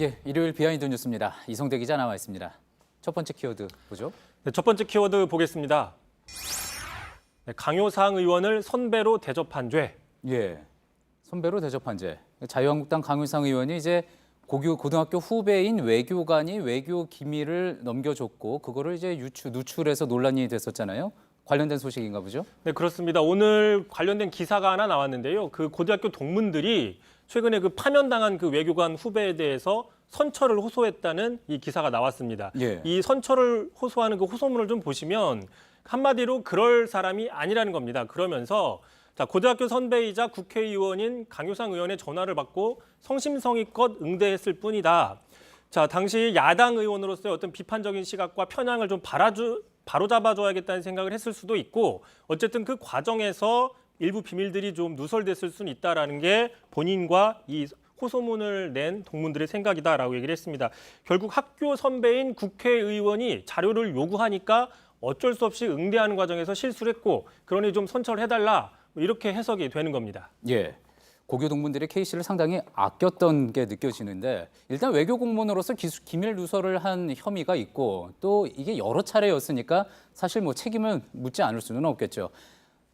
예, 일요일 비하인드 뉴스입니다. 이성대 기자 나와 있습니다. 첫 번째 키워드 보죠. 네, 첫 번째 키워드 보겠습니다. 네, 강효상 의원을 선배로 대접한 죄. 예, 선배로 대접한 죄. 자유한국당 강효상 의원이 이제 고등학교 후배인 외교관이 외교 기밀을 넘겨줬고 그거를 이제 누출해서 논란이 됐었잖아요. 관련된 소식인가 보죠? 네, 그렇습니다. 오늘 관련된 기사가 하나 나왔는데요. 그 고등학교 동문들이 최근에 그 파면당한 그 외교관 후배에 대해서 선처를 호소했다는 이 기사가 나왔습니다. 예. 이 선처를 호소하는 그 호소문을 좀 보시면 한마디로 그럴 사람이 아니라는 겁니다. 그러면서 자, 고등학교 선배이자 국회의원인 강효상 의원의 전화를 받고 성심성의껏 응대했을 뿐이다. 자, 당시 야당 의원으로서의 어떤 비판적인 시각과 편향을 좀 바로잡아줘야겠다는 생각을 했을 수도 있고 어쨌든 그 과정에서 일부 비밀들이 좀 누설됐을 수는 있다라는 게 본인과 이 호소문을 낸 동문들의 생각이다라고 얘기를 했습니다. 결국 학교 선배인 국회의원이 자료를 요구하니까 어쩔 수 없이 응대하는 과정에서 실수를 했고 그러니 좀 선처를 해달라 이렇게 해석이 되는 겁니다. 예. 고교 동문들이 K 씨를 상당히 아꼈던 게 느껴지는데 일단 외교 공무원으로서 기밀 누설을 한 혐의가 있고 또 이게 여러 차례였으니까 사실 뭐 책임을 묻지 않을 수는 없겠죠.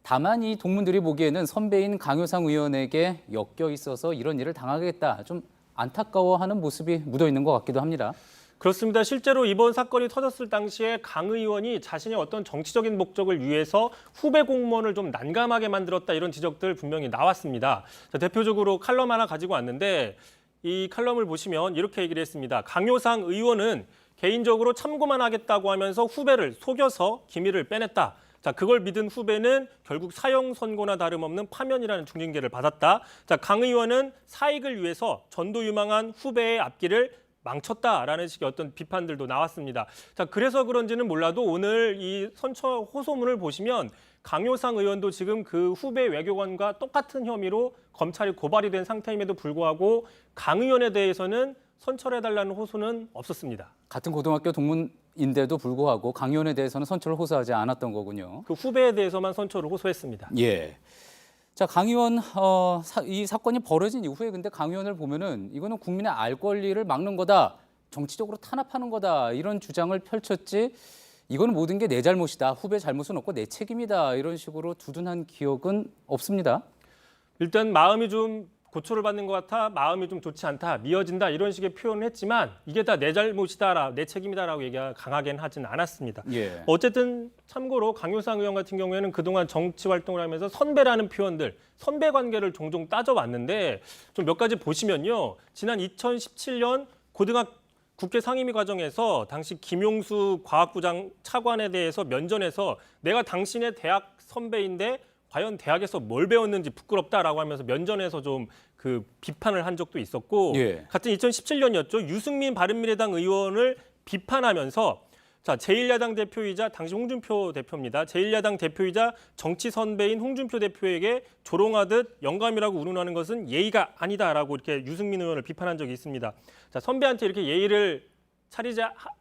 다만 이 동문들이 보기에는 선배인 강효상 의원에게 엮여 있어서 이런 일을 당하겠다 좀 안타까워하는 모습이 묻어 있는 것 같기도 합니다. 그렇습니다. 실제로 이번 사건이 터졌을 당시에 강 의원이 자신의 어떤 정치적인 목적을 위해서 후배 공무원을 좀 난감하게 만들었다 이런 지적들 분명히 나왔습니다. 자, 대표적으로 칼럼 하나 가지고 왔는데 이 칼럼을 보시면 이렇게 얘기를 했습니다. 강효상 의원은 개인적으로 참고만 하겠다고 하면서 후배를 속여서 기밀을 빼냈다. 자, 그걸 믿은 후배는 결국 사형 선고나 다름없는 파면이라는 중징계를 받았다. 자, 강 의원은 사익을 위해서 전도 유망한 후배의 앞길을 망쳤다라는 식의 어떤 비판들도 나왔습니다. 자, 그래서 그런지는 몰라도 오늘 이 선처 호소문을 보시면 강효상 의원도 지금 그 후배 외교관과 똑같은 혐의로 검찰이 고발이 된 상태임에도 불구하고 강 의원에 대해서는 선처를 해달라는 호소는 없었습니다. 같은 고등학교 동문인데도 불구하고 강 의원에 대해서는 선처를 호소하지 않았던 거군요. 그 후배에 대해서만 선처를 호소했습니다. 예. 자, 강 의원 이 사건이 벌어진 이후에 근데 강 의원을 보면은 이거는 국민의 알 권리를 막는 거다, 정치적으로 탄압하는 거다 이런 주장을 펼쳤지. 이거는 모든 게 내 잘못이다, 후배 잘못은 없고 내 책임이다 이런 식으로 두둔한 기억은 없습니다. 일단 마음이 좀 고초를 받는 것 같아 마음이 좀 좋지 않다, 미어진다 이런 식의 표현을 했지만 이게 다 내 잘못이다, 내 책임이다라고 얘기가 강하게는 하진 않았습니다. 예. 어쨌든 참고로 강효상 의원 같은 경우에는 그동안 정치 활동을 하면서 선배라는 표현들, 선배 관계를 종종 따져왔는데 좀 몇 가지 보시면요. 지난 2017년 국회 상임위 과정에서 당시 김용수 과학부장 차관에 대해서 면전에서 내가 당신의 대학 선배인데 과연 대학에서 뭘 배웠는지 부끄럽다라고 하면서 면전에서 좀 그 비판을 한 적도 있었고 예. 같은 2017년이었죠. 유승민 바른미래당 의원을 비판하면서 자, 제1야당 대표이자 당시 홍준표 대표입니다. 제1야당 대표이자 정치 선배인 홍준표 대표에게 조롱하듯 영감이라고 운운하는 것은 예의가 아니다라고 이렇게 유승민 의원을 비판한 적이 있습니다. 자, 선배한테 이렇게 예의를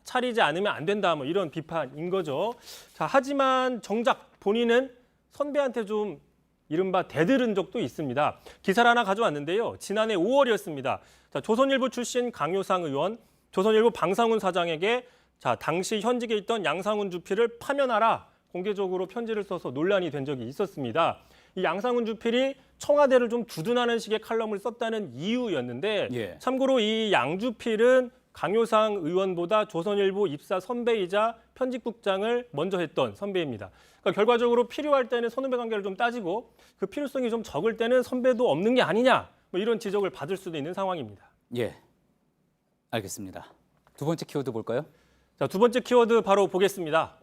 차리지 않으면 안 된다 뭐 이런 비판인 거죠. 자, 하지만 정작 본인은 선배한테 좀 이른바 대들은 적도 있습니다. 기사를 하나 가져왔는데요. 지난해 5월이었습니다. 자, 조선일보 출신 강효상 의원, 조선일보 방상훈 사장에게 자, 당시 현직에 있던 양상훈 주필을 파면하라 공개적으로 편지를 써서 논란이 된 적이 있었습니다. 이 양상훈 주필이 청와대를 좀 두둔하는 식의 칼럼을 썼다는 이유였는데 예. 참고로 이 양주필은 강효상 의원보다 조선일보 입사 선배이자 편집국장을 먼저 했던 선배입니다. 그러니까 결과적으로 필요할 때는 선후배 관계를 좀 따지고 그 필요성이 좀 적을 때는 선배도 없는 게 아니냐 뭐 이런 지적을 받을 수도 있는 상황입니다. 예. 알겠습니다. 두 번째 키워드 볼까요? 자, 두 번째 키워드 바로 보겠습니다.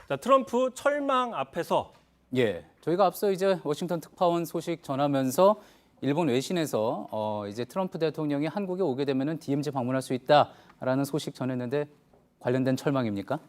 자, 트럼프 철망 앞에서 예, 저희가 앞서 이제 워싱턴 특파원 소식 전하면서 일본 외신에서 이제 트럼프 대통령이 한국에 오게 되면은 DMZ 방문할 수 있다라는 소식 전했는데 관련된 철망입니까?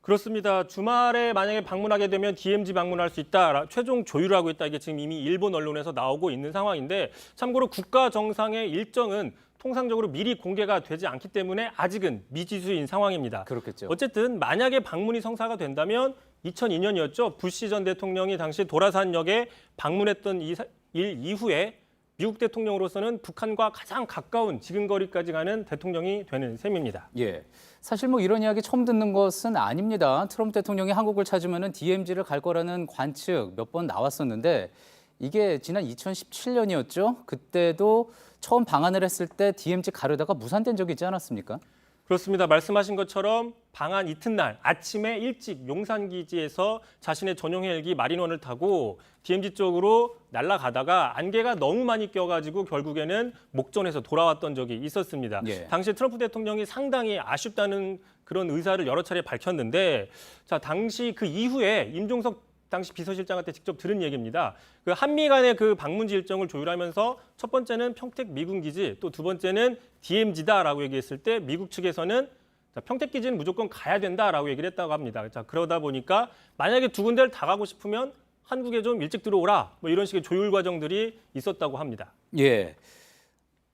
그렇습니다. 주말에 만약에 방문하게 되면 DMZ 방문할 수 있다. 최종 조율하고 있다. 이게 지금 이미 일본 언론에서 나오고 있는 상황인데 참고로 국가 정상의 일정은 통상적으로 미리 공개가 되지 않기 때문에 아직은 미지수인 상황입니다. 그렇겠죠. 어쨌든 만약에 방문이 성사가 된다면 2002년이었죠. 부시 전 대통령이 당시 도라산역에 방문했던 일 이후에 미국 대통령으로서는 북한과 가장 가까운 지근거리까지 가는 대통령이 되는 셈입니다. 예. 사실 뭐 이런 이야기 처음 듣는 것은 아닙니다. 트럼프 대통령이 한국을 찾으면 DMZ를 갈 거라는 관측 몇 번 나왔었는데 이게 지난 2017년이었죠. 그때도 처음 방한을 했을 때 DMZ 가려다가 무산된 적이 있지 않았습니까? 그렇습니다. 말씀하신 것처럼 방한 이튿날 아침에 일찍 용산기지에서 자신의 전용 헬기 마린원을 타고 DMZ 쪽으로 날아가다가 안개가 너무 많이 껴가지고 결국에는 목전에서 돌아왔던 적이 있었습니다. 예. 당시 트럼프 대통령이 상당히 아쉽다는 그런 의사를 여러 차례 밝혔는데 자, 당시 그 이후에 임종석 당시 비서실장한테 직접 들은 얘기입니다. 그 한미 간의 그 방문지 일정을 조율하면서 첫 번째는 평택 미군 기지, 또 두 번째는 DMZ다라고 얘기했을 때 미국 측에서는 자, 평택 기지는 무조건 가야 된다라고 얘기를 했다고 합니다. 자, 그러다 보니까 만약에 두 군데를 다 가고 싶으면 한국에 좀 일찍 들어오라, 뭐 이런 식의 조율 과정들이 있었다고 합니다. 예.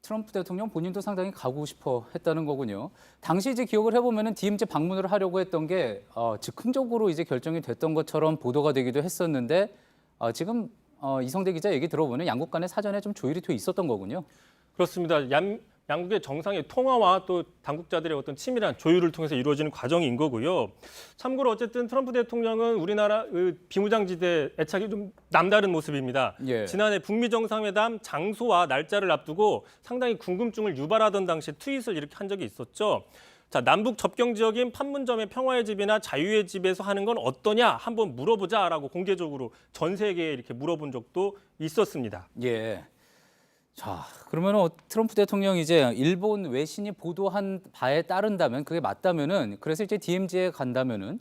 트럼프 대통령 본인도 상당히 가고 싶어 했다는 거군요. 당시 이제 기억을 해보면은 DMZ 방문을 하려고 했던 게 즉흥적으로 이제 결정이 됐던 것처럼 보도가 되기도 했었는데 지금 이성대 기자 얘기 들어보면 양국 간에 사전에 좀 조율이 돼 있었던 거군요. 그렇습니다. 양국의 정상의 통화와 또 당국자들의 어떤 치밀한 조율을 통해서 이루어지는 과정인 거고요. 참고로 어쨌든 트럼프 대통령은 우리나라 비무장지대 애착이 좀 남다른 모습입니다. 예. 지난해 북미 정상회담 장소와 날짜를 앞두고 상당히 궁금증을 유발하던 당시에 트윗을 이렇게 한 적이 있었죠. 자, 남북 접경 지역인 판문점의 평화의 집이나 자유의 집에서 하는 건 어떠냐 한번 물어보자라고 공개적으로 전 세계에 이렇게 물어본 적도 있었습니다. 예. 자, 그러면 트럼프 대통령이 이제 일본 외신이 보도한 바에 따른다면 그게 맞다면은 그래서 이제 DMZ에 간다면은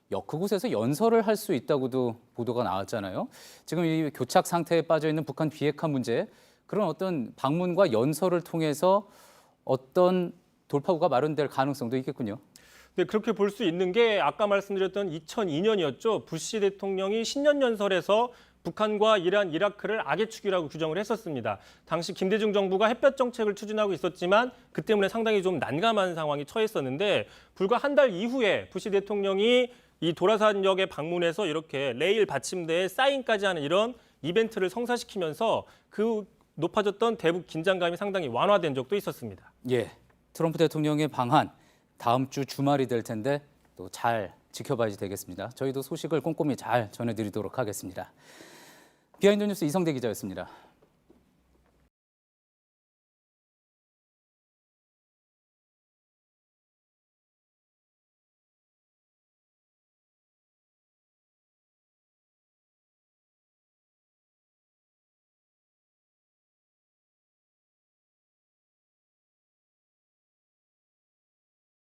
그곳에서 연설을 할 수 있다고도 보도가 나왔잖아요. 지금 이 교착 상태에 빠져 있는 북한 비핵화 문제 그런 어떤 방문과 연설을 통해서 어떤 돌파구가 마련될 가능성도 있겠군요. 네, 그렇게 볼 수 있는 게 아까 말씀드렸던 2002년이었죠. 부시 대통령이 신년연설에서 북한과 이란, 이라크를 악의 축이라고 규정을 했었습니다. 당시 김대중 정부가 햇볕 정책을 추진하고 있었지만 그 때문에 상당히 좀 난감한 상황이 처했었는데 불과 한 달 이후에 부시 대통령이 이 도라산역에 방문해서 이렇게 레일 받침대에 사인까지 하는 이런 이벤트를 성사시키면서 그 높아졌던 대북 긴장감이 상당히 완화된 적도 있었습니다. 예, 트럼프 대통령의 방한 다음 주 주말이 될 텐데 또 잘 지켜봐야 되겠습니다. 저희도 소식을 꼼꼼히 잘 전해드리도록 하겠습니다. 비하인드 뉴스 이성대 기자였습니다.